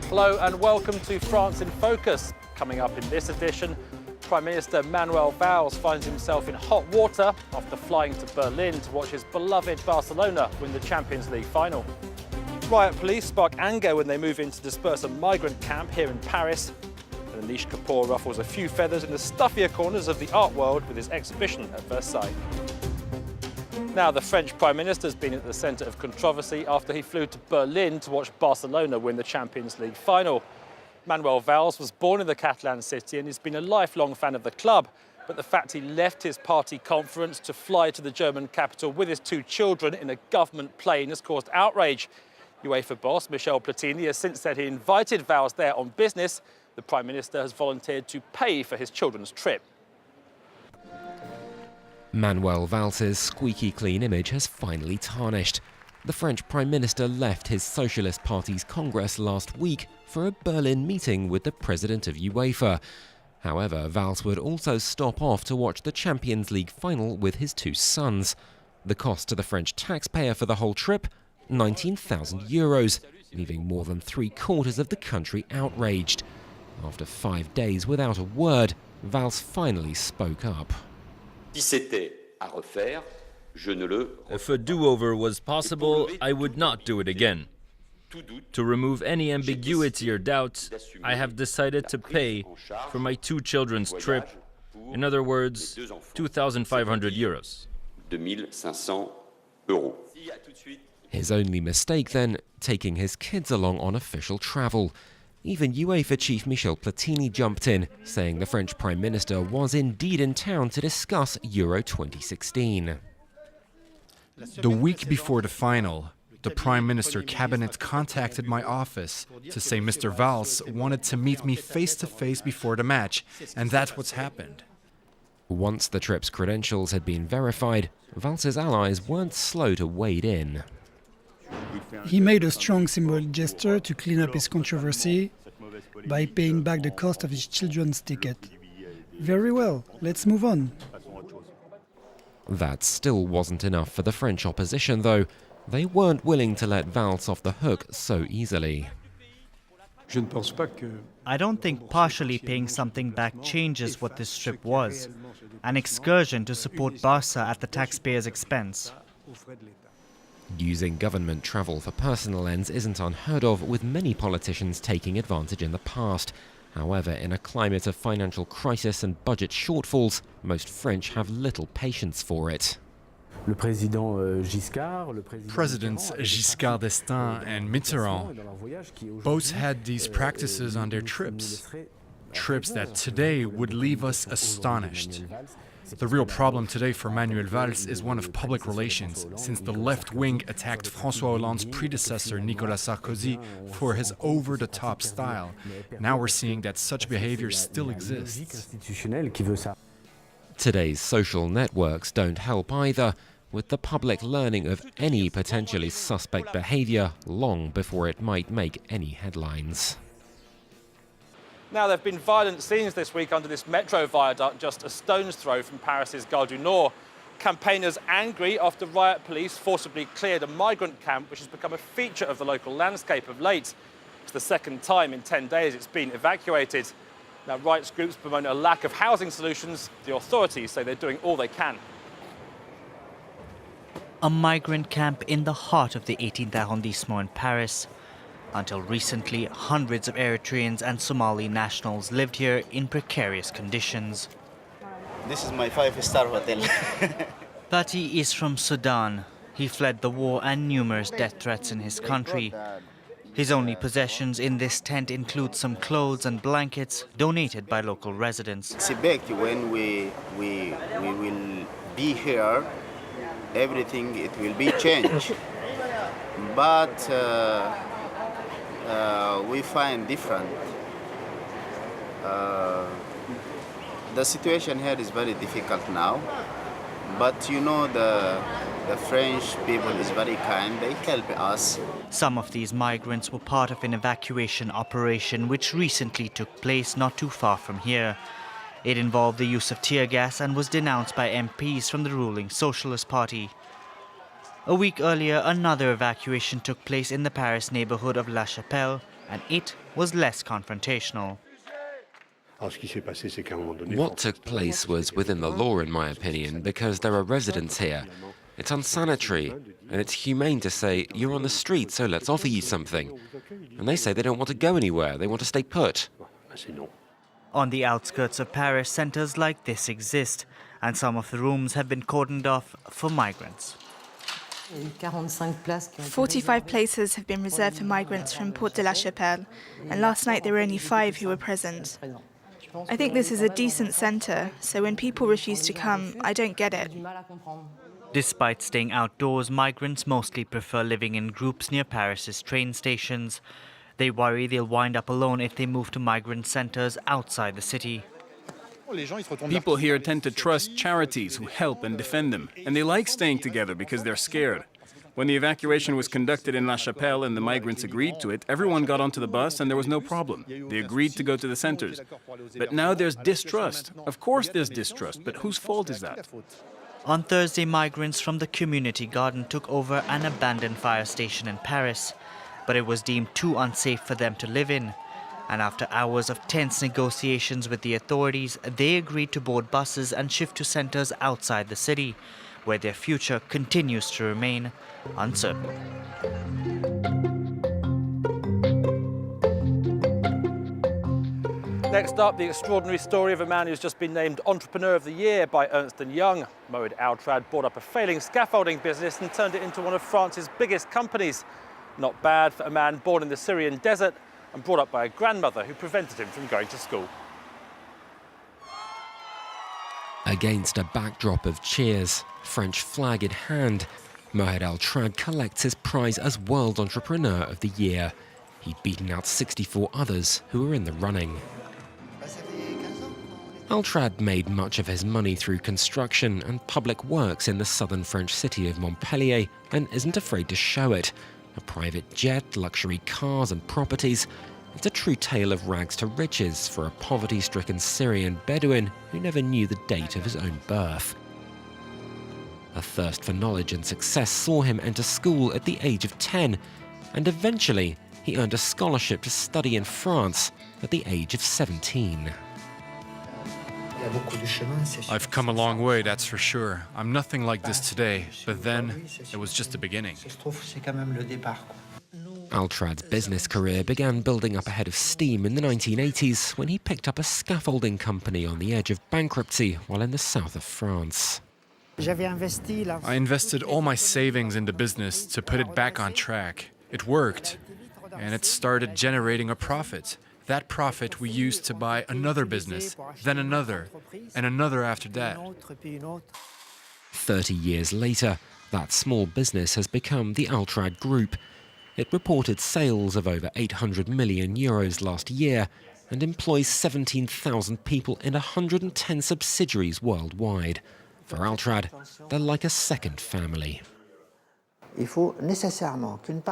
Hello and welcome to France in Focus. Coming up in this edition, Prime Minister Valls finds himself in hot water after flying to Berlin to watch his beloved Barcelona win the Champions League final. Riot police spark anger when they move in to disperse a migrant camp here in Paris. And Anish Kapoor ruffles a few feathers in the stuffier corners of the art world with his exhibition at Versailles. Now, the French Prime Minister has been at the centre of controversy after he flew to Berlin to watch Barcelona win the Champions League final. Valls was born in the Catalan city and he's been a lifelong fan of the club. But the fact he left his party conference to fly to the German capital with his two children in a government plane has caused outrage. UEFA boss Michel Platini has since said he invited Valls there on business. The Prime Minister has volunteered to pay for his children's trip. Valls's squeaky clean image has finally tarnished. The French Prime Minister left his Socialist Party's Congress last week for a Berlin meeting with the president of UEFA. However, Valls would also stop off to watch the Champions League final with his two sons. The cost to the French taxpayer for the whole trip? €19,000, leaving more than three-quarters of the country outraged. After 5 days without a word, Valls finally spoke up. If a do-over was possible, I would not do it again. To remove any ambiguity or doubt, I have decided to pay for my two children's trip. In other words, €2,500. His only mistake then, taking his kids along on official travel. Even UEFA chief Michel Platini jumped in, saying the French Prime Minister was indeed in town to discuss Euro 2016. The week before the final, the Prime Minister cabinet contacted my office to say Mr. Valls wanted to meet me face-to-face before the match, and that's what's happened. Once the trip's credentials had been verified, Valls's allies weren't slow to wade in. He made a strong symbolic gesture to clean up his controversy by paying back the cost of his children's ticket. Very well, let's move on. That still wasn't enough for the French opposition, though. They weren't willing to let Valls off the hook so easily. I don't think partially paying something back changes what this trip was. An excursion to support Barca at the taxpayer's expense. Using government travel for personal ends isn't unheard of, with many politicians taking advantage in the past. However, in a climate of financial crisis and budget shortfalls, most French have little patience for it. Presidents Giscard d'Estaing and Mitterrand both had these practices on their trips. Trips that today would leave us astonished. The real problem today for Valls is one of public relations, since the left wing attacked François Hollande's predecessor Nicolas Sarkozy for his over-the-top style. Now we're seeing that such behavior still exists. Today's social networks don't help either, with the public learning of any potentially suspect behavior long before it might make any headlines. Now, there have been violent scenes this week under this metro viaduct just a stone's throw from Paris's Gare du Nord. Campaigners angry after riot police forcibly cleared a migrant camp which has become a feature of the local landscape of late. It's the second time in 10 days it's been evacuated. Now, rights groups bemoan a lack of housing solutions. The authorities say they're doing all they can. A migrant camp in the heart of the 18th arrondissement in Paris. Until recently, hundreds of Eritreans and Somali nationals lived here in precarious conditions. This is my 5-star hotel. Pati is from Sudan. He fled the war and numerous death threats in his country. His only possessions in this tent include some clothes and blankets donated by local residents. Expect when we will be here, everything it will be changed. But we find different. The situation here is very difficult now, but you know the French people is very kind, they help us. Some of these migrants were part of an evacuation operation which recently took place not too far from here. It involved the use of tear gas and was denounced by MPs from the ruling Socialist Party. A week earlier, another evacuation took place in the Paris neighborhood of La Chapelle. and it was less confrontational. What took place was within the law, in my opinion, because there are residents here. It's unsanitary, and it's humane to say, you're on the street, so let's offer you something. And they say they don't want to go anywhere, they want to stay put. On the outskirts of Paris, centres like this exist, and some of the rooms have been cordoned off for migrants. 45 places have been reserved for migrants from Porte de la Chapelle, and last night there were only 5 who were present. I think this is a decent centre, so when people refuse to come, I don't get it. Despite staying outdoors, migrants mostly prefer living in groups near Paris's train stations. They worry they'll wind up alone if they move to migrant centres outside the city. People here tend to trust charities who help and defend them, and they like staying together because they're scared. When the evacuation was conducted in La Chapelle and the migrants agreed to it, everyone got onto the bus and there was no problem. They agreed to go to the centres. But now there's distrust. Of course there's distrust, but whose fault is that? On Thursday, migrants from the community garden took over an abandoned fire station in Paris, but it was deemed too unsafe for them to live in. And after hours of tense negotiations with the authorities, they agreed to board buses and shift to centres outside the city, where their future continues to remain uncertain. Next up, the extraordinary story of a man who's just been named Entrepreneur of the Year by Ernst & Young. Moed Altrad bought up a failing scaffolding business and turned it into one of France's biggest companies. Not bad for a man born in the Syrian desert and brought up by a grandmother who prevented him from going to school. Against a backdrop of cheers, French flag in hand, Moed Altrad collects his prize as World Entrepreneur of the Year. He'd beaten out 64 others who were in the running. Altrad made much of his money through construction and public works in the southern French city of Montpellier and isn't afraid to show it. A private jet, luxury cars and properties. It's a true tale of rags to riches for a poverty-stricken Syrian Bedouin who never knew the date of his own birth. A thirst for knowledge and success saw him enter school at the age of 10, and eventually he earned a scholarship to study in France at the age of 17. I've come a long way, that's for sure. I'm nothing like this today, but then it was just the beginning. Altrad's business career began building up a head of steam in the 1980s when he picked up a scaffolding company on the edge of bankruptcy while in the south of France. I invested all my savings into business to put it back on track. It worked, and it started generating a profit. That profit we used to buy another business, then another, and another after that. 30 years later, that small business has become the Altrad Group. It reported sales of over 800 million euros last year and employs 17,000 people in 110 subsidiaries worldwide. For Altrad, they're like a second family.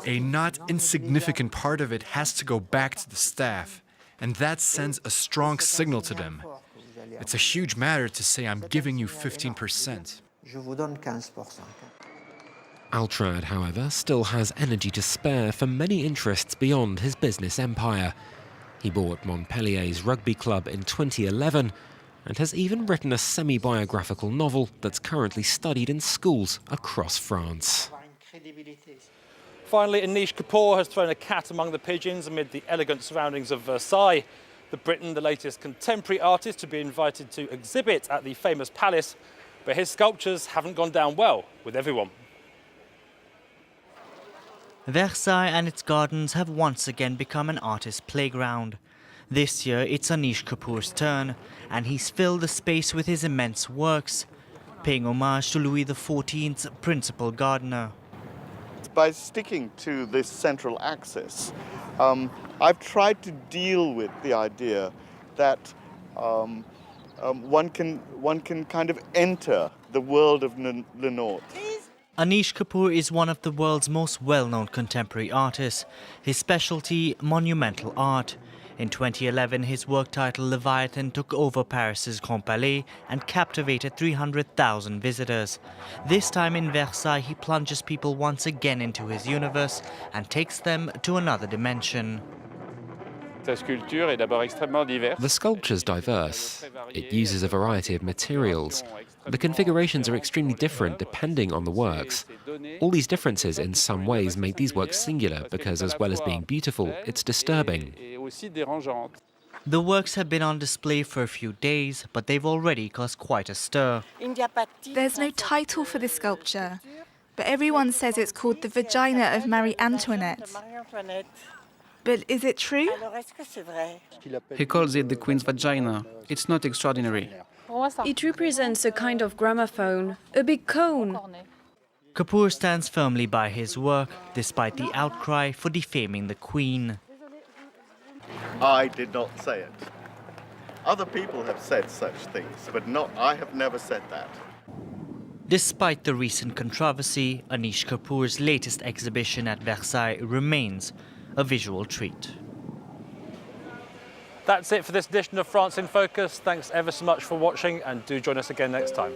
A not insignificant part of it has to go back to the staff, and that sends a strong signal to them. It's a huge matter to say I'm giving you 15%. Altrad, however, still has energy to spare for many interests beyond his business empire. He bought Montpellier's rugby club in 2011 and has even written a semi-biographical novel that's currently studied in schools across France. Finally, Anish Kapoor has thrown a cat among the pigeons amid the elegant surroundings of Versailles. The Briton, the latest contemporary artist to be invited to exhibit at the famous palace, but his sculptures haven't gone down well with everyone. Versailles and its gardens have once again become an artist's playground. This year it's Anish Kapoor's turn, and he's filled the space with his immense works, paying homage to Louis XIV's principal gardener. By sticking to this central axis, I've tried to deal with the idea that one can kind of enter the world of Le Nôtre. Anish Kapoor is one of the world's most well-known contemporary artists, his specialty monumental art. In 2011, his work titled Leviathan took over Paris's Grand Palais and captivated 300,000 visitors. This time in Versailles, he plunges people once again into his universe and takes them to another dimension. The sculpture's diverse. It uses a variety of materials. The configurations are extremely different depending on the works. All these differences in some ways make these works singular because, as well as being beautiful, it's disturbing. The works have been on display for a few days, but they've already caused quite a stir. There's no title for this sculpture, but everyone says it's called the vagina of Marie Antoinette. But is it true? He calls it the Queen's vagina. It's not extraordinary. It represents a kind of gramophone, a big cone. Kapoor stands firmly by his work, despite the outcry for defaming the Queen. I did not say it. Other people have said such things, but I have never said that. Despite the recent controversy, Anish Kapoor's latest exhibition at Versailles remains a visual treat. That's it for this edition of France in Focus. Thanks ever so much for watching, and do join us again next time.